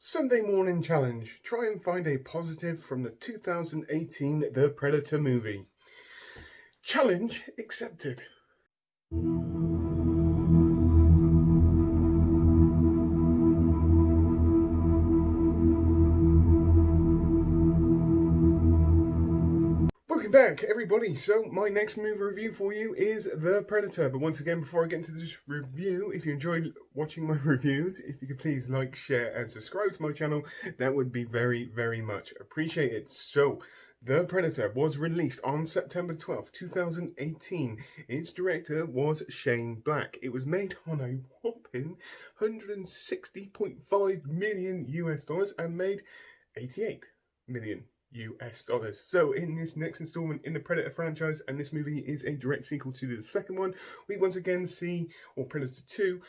Sunday morning challenge. Try and find a positive from the 2018 The Predator movie. Challenge accepted. Welcome back, everybody. So my next movie review for you is The Predator. But once again, before I get into this review, if you enjoyed watching my reviews, if you could please like, share and subscribe to my channel, that would be very, very much appreciated. So The Predator was released on September 12th, 2018. Its director was Shane Black. It was made on a whopping $160.5 million US and made 88 million US dollars. So in this next installment in the Predator franchise, and this movie is a direct sequel to the second one, we once again see, or Predator 2,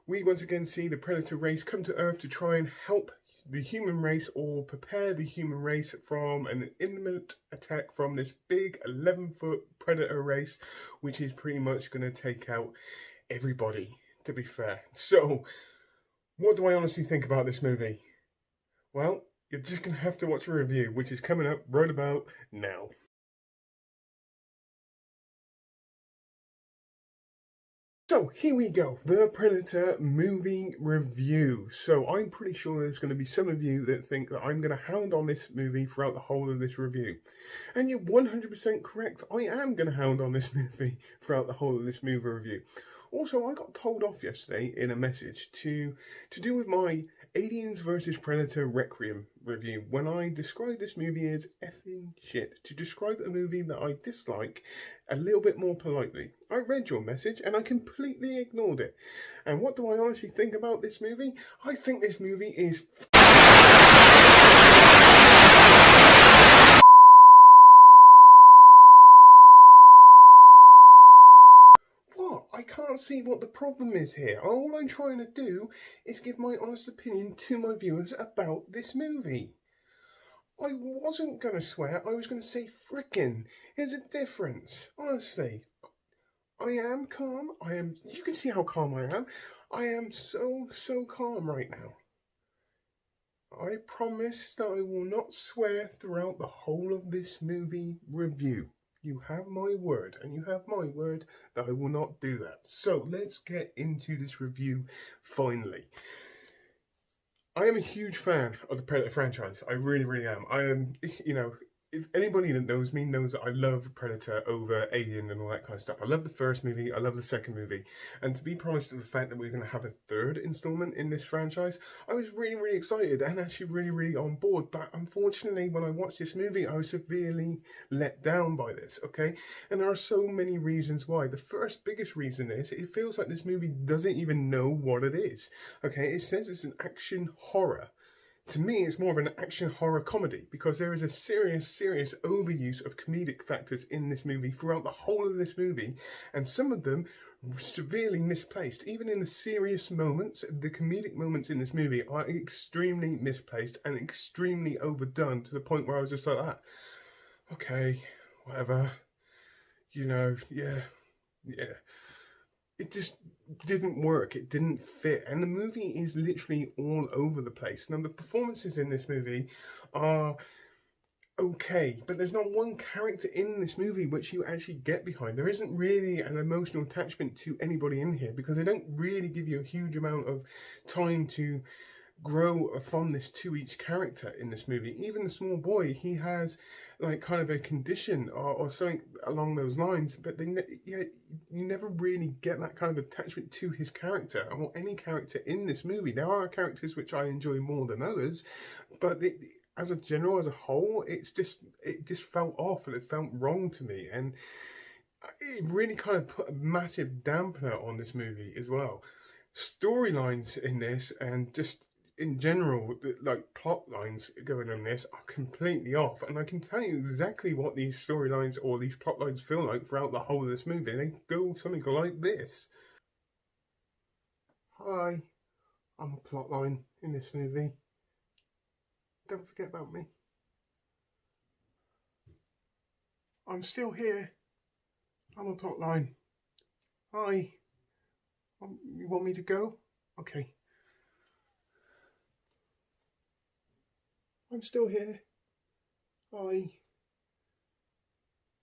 we once again see the Predator race come to Earth to try and help the human race, or prepare the human race from an imminent attack from this big 11-foot Predator race, which is pretty much going to take out everybody, to be fair. So, what do I honestly think about this movie? Well, you're just going to have to watch a review, which is coming up right about now. So here we go, The Predator movie review. So I'm pretty sure there's going to be some of you that think that I'm going to hound on this movie throughout the whole of this review. And you're 100% correct, I am going to hound on this movie throughout the whole of this movie review. Also, I got told off yesterday in a message to do with my Aliens vs Predator Requiem review when I described this movie as effing shit, to describe a movie that I dislike a little bit more politely. I read your message and I completely ignored it. And what do I honestly think about this movie? I think this movie is I can't see what the problem is here. All I'm trying to do is give my honest opinion to my viewers about this movie. I wasn't going to swear, I was going to say frickin'. There's a difference. Honestly, I am calm. You can see how calm I am. I am so calm right now. I promise that I will not swear throughout the whole of this movie review. You have my word, and you have my word that I will not do that. So let's get into this review finally. I am a huge fan of the Predator franchise. I really, really am. I am, if anybody that knows me knows that I love Predator over Alien and all that kind of stuff. I love the first movie, I love the second movie. And to be promised of the fact that we're going to have a third installment in this franchise, I was really, really excited and actually really, really on board. But unfortunately, when I watched this movie, I was severely let down by this, okay? And there are so many reasons why. The first biggest reason is it feels like this movie doesn't even know what it is, okay? It says it's an action horror. To me, it's more of an action horror comedy because there is a serious overuse of comedic factors in this movie throughout the whole of this movie, and some of them severely misplaced. Even in the serious moments, the comedic moments in this movie are extremely misplaced and extremely overdone to the point where I was just like, okay, whatever, yeah. It just didn't work. It didn't fit. And the movie is literally all over the place. Now, the performances in this movie are okay, but there's not one character in this movie which you actually get behind. There isn't really an emotional attachment to anybody in here because they don't really give you a huge amount of time to grow a fondness to each character in this movie. Even the small boy, he has like kind of a condition or something along those lines, but you never really get that kind of attachment to his character or any character in this movie. There are characters which I enjoy more than others, but as a whole, it just felt off and it felt wrong to me, and it really kind of put a massive dampener on this movie as well. Storylines in this and just in general, like plot lines going on this are completely off, and I can tell you exactly what these storylines or these plot lines feel like throughout the whole of this movie. They go something like this. Hi, I'm a plot line in this movie. Don't forget about me. I'm still here. I'm a plot line. Hi. You want me to go? Okay. I'm still here.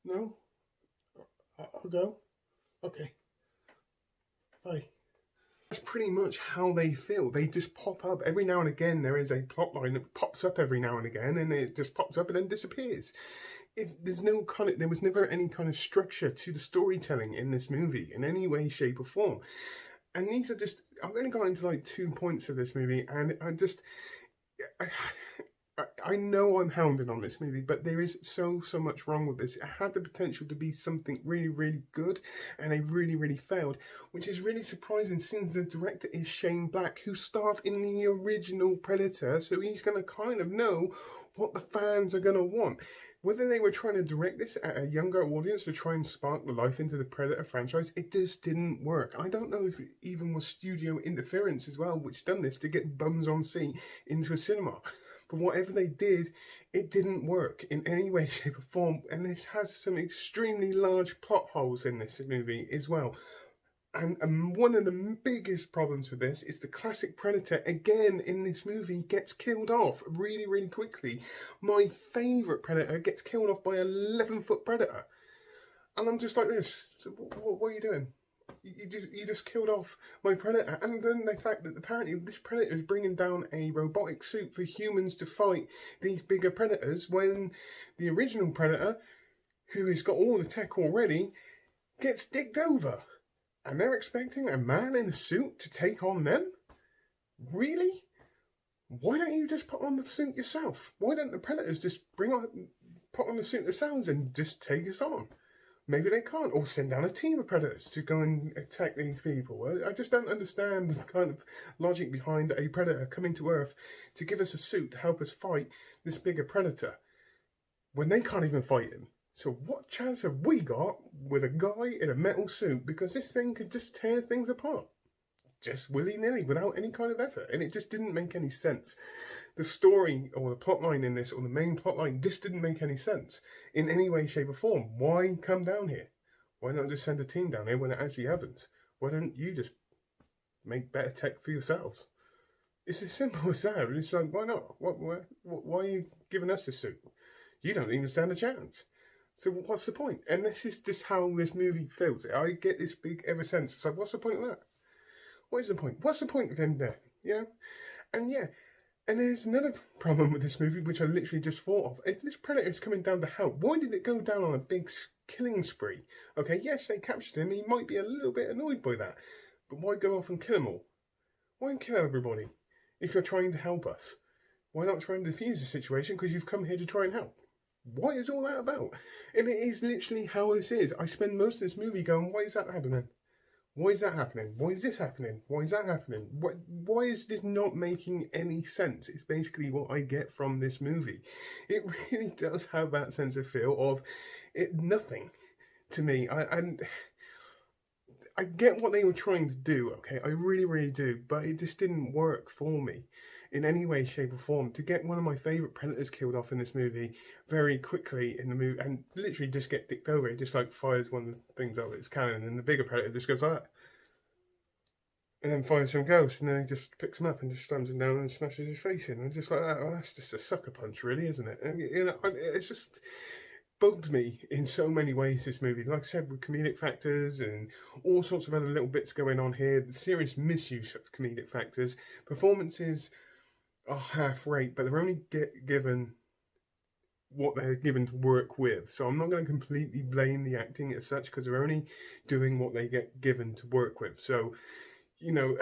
No? I'll go. Okay. Bye. That's pretty much how they feel. They just pop up. Every now and again, there is a plot line that pops up every now and again, and it just pops up and then disappears. There was never any kind of structure to the storytelling in this movie in any way, shape, or form. And these are just, I've only got into like 2 points of this movie, and I know I'm hounding on this movie, but there is so much wrong with this. It had the potential to be something really, really good, and they really, really failed, which is really surprising since the director is Shane Black, who starred in the original Predator, so he's going to kind of know what the fans are going to want. Whether they were trying to direct this at a younger audience to try and spark the life into the Predator franchise, it just didn't work. I don't know if it even was studio interference as well, which done this to get bums on seat into a cinema. But whatever they did, it didn't work in any way, shape or form. And this has some extremely large plot holes in this movie as well. And one of the biggest problems with this is the classic Predator, again in this movie, gets killed off really, really quickly. My favourite Predator gets killed off by an 11-foot Predator. And I'm just like this. So what are you doing? You just killed off my Predator. And then the fact that apparently this Predator is bringing down a robotic suit for humans to fight these bigger Predators, when the original Predator, who has got all the tech already, gets digged over. And they're expecting a man in a suit to take on them? Really? Why don't you just put on the suit yourself? Why don't the Predators just put on the suit themselves and just take us on? Maybe they can't, or send down a team of Predators to go and attack these people. I just don't understand the kind of logic behind a Predator coming to Earth to give us a suit to help us fight this bigger Predator when they can't even fight him. So what chance have we got with a guy in a metal suit? Because this thing could just tear things apart. Just willy-nilly, without any kind of effort. And it just didn't make any sense. The story, or the plotline in this, or the main plotline, just didn't make any sense. In any way, shape or form. Why come down here? Why not just send a team down here when it actually happens? Why don't you just make better tech for yourselves? It's as simple as that. It's like, why not? Why are you giving us a suit? You don't even stand a chance. So what's the point? And this is just how this movie feels. I get this big ever sense. It's like, what's the point of that? What is the point? What's the point of him there? Yeah? And there's another problem with this movie, which I literally just thought of. If this Predator is coming down to help, why did it go down on a big killing spree? Okay, yes, they captured him. He might be a little bit annoyed by that. But why go off and kill them all? Why kill everybody if you're trying to help us? Why not try and defuse the situation because you've come here to try and help? What is all that about? And it is literally how this is. I spend most of this movie going, why is that happening? Why is that happening? Why is this happening? Why is that happening? Why is this not making any sense? It's basically what I get from this movie. It really does have that sense of feel of it nothing to me. I get what they were trying to do, okay? I really, really do. But it just didn't work for me in any way, shape or form. To get one of my favourite Predators killed off in this movie very quickly in the movie and literally just get dicked over, it just like fires one of the things out of its cannon and the bigger Predator just goes like that. And then fires something else and then he just picks him up and just slams him down and smashes his face in. And just like that, well, that's just a sucker punch really, isn't it? And, you know, it's just bugged me in so many ways, this movie. Like I said, with comedic factors and all sorts of other little bits going on here, the serious misuse of comedic factors. Performances are half rate, but they're only given what they're given to work with. So I'm not going to completely blame the acting as such, because they're only doing what they get given to work with. So, you know,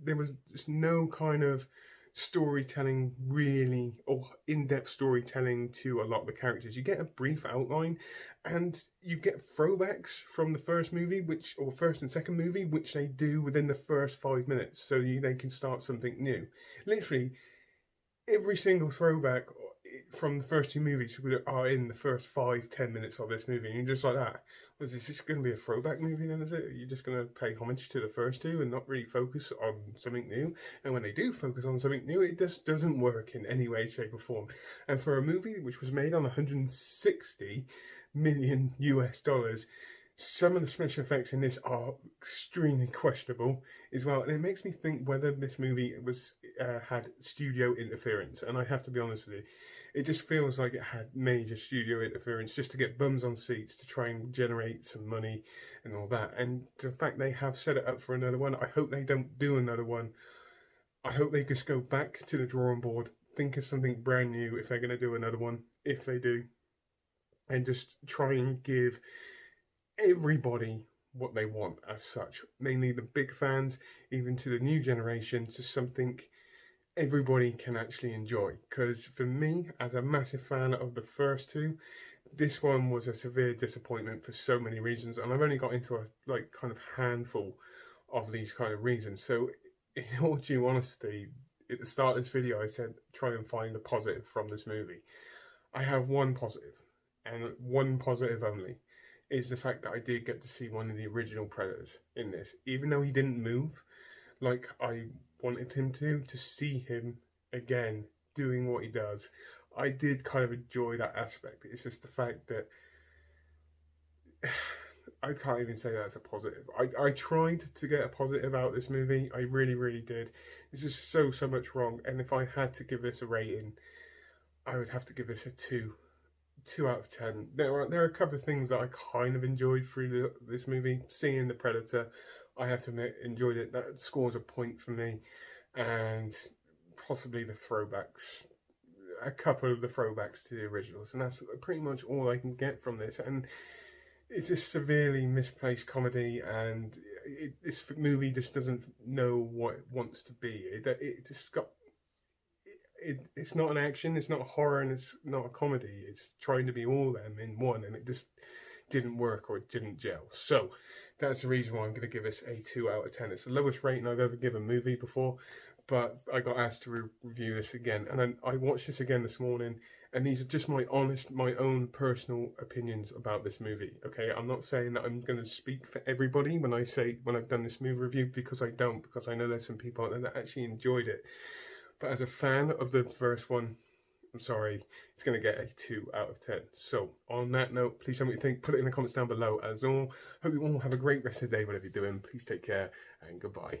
there was just no kind of storytelling really, or in-depth storytelling to a lot of the characters. You get a brief outline and you get throwbacks from the first movie, or first and second movie, which they do within the first 5 minutes, so they can start something new. Literally every single throwback from the first two movies are in the first 5-10 minutes of this movie, and you're just like that. Was this going to be a throwback movie then, is it? Are you just going to pay homage to the first two and not really focus on something new? And when they do focus on something new, it just doesn't work in any way, shape or form. And for a movie which was made on $160 million US, some of the special effects in this are extremely questionable as well. And it makes me think whether this movie was had studio interference, and I have to be honest with you, it just feels like it had major studio interference just to get bums on seats to try and generate some money and all that. And the fact they have set it up for another one, I hope they don't do another one. I hope they just go back to the drawing board, think of something brand new if they're going to do another one, if they do, and just try and give everybody what they want as such, mainly the big fans, even to the new generation, to something everybody can actually enjoy. Because for me, as a massive fan of the first two, this one was a severe disappointment for so many reasons, and I've only got into a kind of handful of these kind of reasons. So in all due honesty, at the start of this video I said try and find a positive from this movie. I have one positive, and one positive only, is the fact that I did get to see one of the original Predators in this. Even though he didn't move like I wanted him to see him again doing what he does, I did kind of enjoy that aspect. It's just the fact that I can't even say that's a positive. I tried to get a positive out of this movie. I really, really did. There's just so much wrong. And if I had to give this a rating, I would have to give this a 2 out of 10. There are a couple of things that I kind of enjoyed through this movie. Seeing the Predator, I have to admit, enjoyed it. That scores a point for me. And possibly the throwbacks, a couple of the throwbacks to the originals, and that's pretty much all I can get from this. And it's a severely misplaced comedy, and this movie just doesn't know what it wants to be. It's not an action, it's not a horror, and it's not a comedy. It's trying to be all them in one, and it just didn't work, or it didn't gel. So that's the reason why I'm going to give this a 2 out of 10. It's the lowest rating I've ever given a movie before, but I got asked to review this again, and then I watched this again this morning, and these are just my own personal opinions about this movie. Okay, I'm not saying that I'm going to speak for everybody when I've done this movie review, because I don't, because I know there's some people out there that actually enjoyed it. But as a fan of the first one, I'm sorry, it's going to get a 2 out of 10. So on that note, please tell me what you think. Put it in the comments down below. As all, hope you all have a great rest of the day, whatever you're doing. Please take care, and goodbye.